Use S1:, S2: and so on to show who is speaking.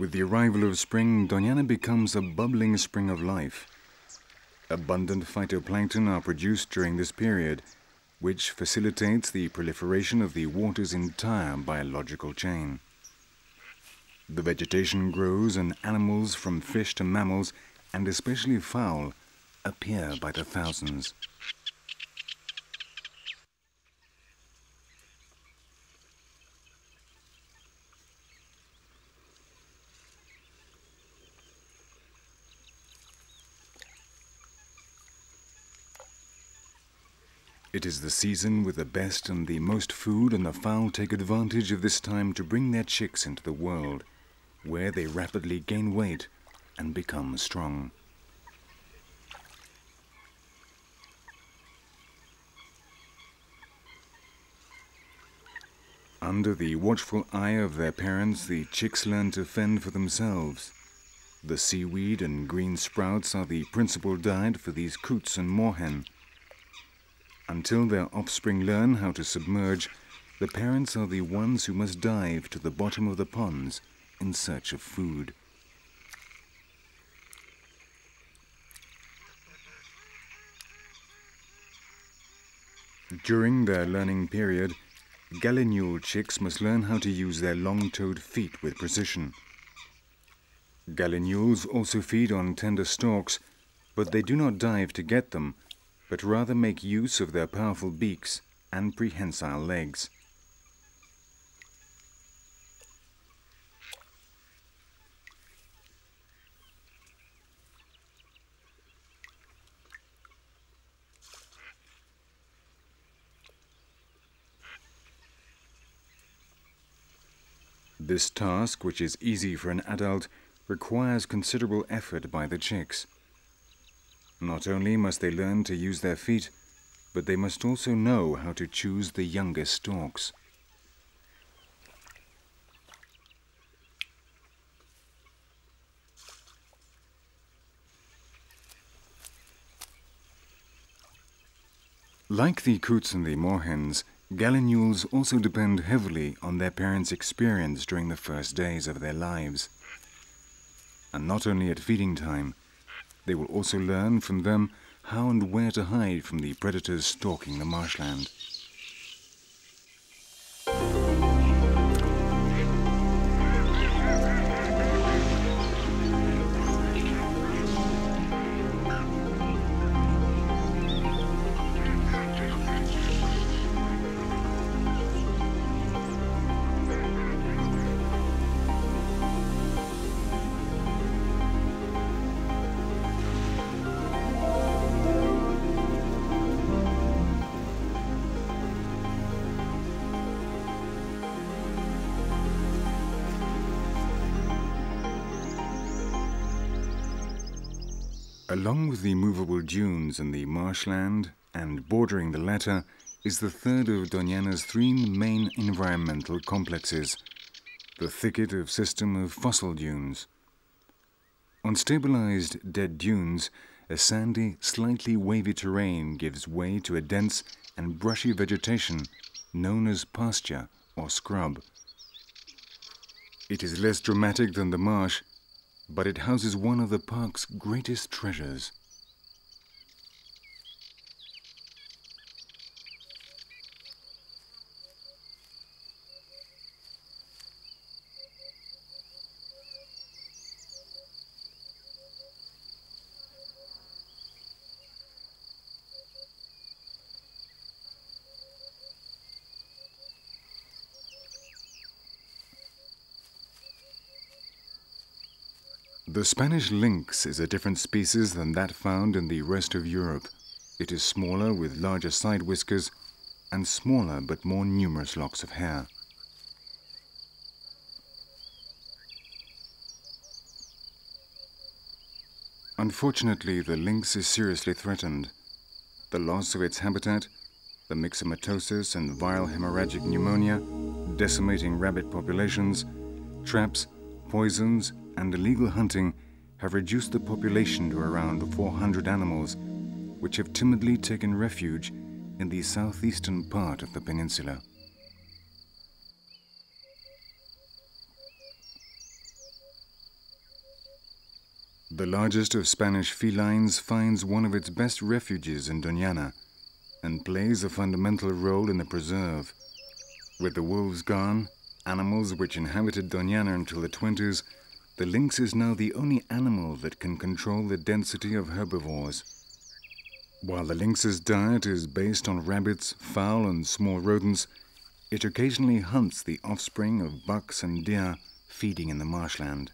S1: With the arrival of spring, Doñana becomes a bubbling spring of life. Abundant phytoplancton are produced during this period, which facilitates the proliferation of the water's entire biological chain. The vegetation grows and animals from fish to mammals, and especially fowl, appear by the thousands. It is the season with the best and the most food, and the fowl take advantage of this time to bring their chicks into the world, where they rapidly gain weight and become strong. Under the watchful eye of their parents, the chicks learn to fend for themselves. The seaweed and green sprouts are the principal diet for these coots and moorhen. Until their offspring learn how to submerge, the parents are the ones who must dive to the bottom of the ponds in search of food. During their learning period, gallinule chicks must learn how to use their long-toed feet with precision. Gallinules also feed on tender stalks, but they do not dive to get them, but rather make use of their powerful beaks and prehensile legs. This task, which is easy for an adult, requires considerable effort by the chicks. Not only must they learn to use their feet, but they must also know how to choose the youngest stalks. Like the coots and the moorhens, gallinules also depend heavily on their parents' experience during the first days of their lives. And not only at feeding time, they will also learn from them how and where to hide from the predators stalking the marshland. Along with the movable dunes in the marshland and bordering the latter is the third of Doñana's three main environmental complexes, the thicket of system of fossil dunes. On stabilised dead dunes, a sandy, slightly wavy terrain gives way to a dense and brushy vegetation known as pasture or scrub. It is less dramatic than the marsh, but it houses one of the park's greatest treasures. The Spanish lynx is a different species than that found in the rest of Europe. It is smaller with larger side whiskers and smaller but more numerous locks of hair. Unfortunately, the lynx is seriously threatened. The loss of its habitat, the myxomatosis and viral hemorrhagic pneumonia, decimating rabbit populations, traps, poisons, and illegal hunting have reduced the population to around 400 animals, which have timidly taken refuge in the southeastern part of the peninsula. The largest of Spanish felines finds one of its best refuges in Doñana and plays a fundamental role in the preserve. With the wolves gone, animals which inhabited Doñana until the 20s, the lynx is now the only animal that can control the density of herbivores. While the lynx's diet is based on rabbits, fowl and small rodents, it occasionally hunts the offspring of bucks and deer feeding in the marshland.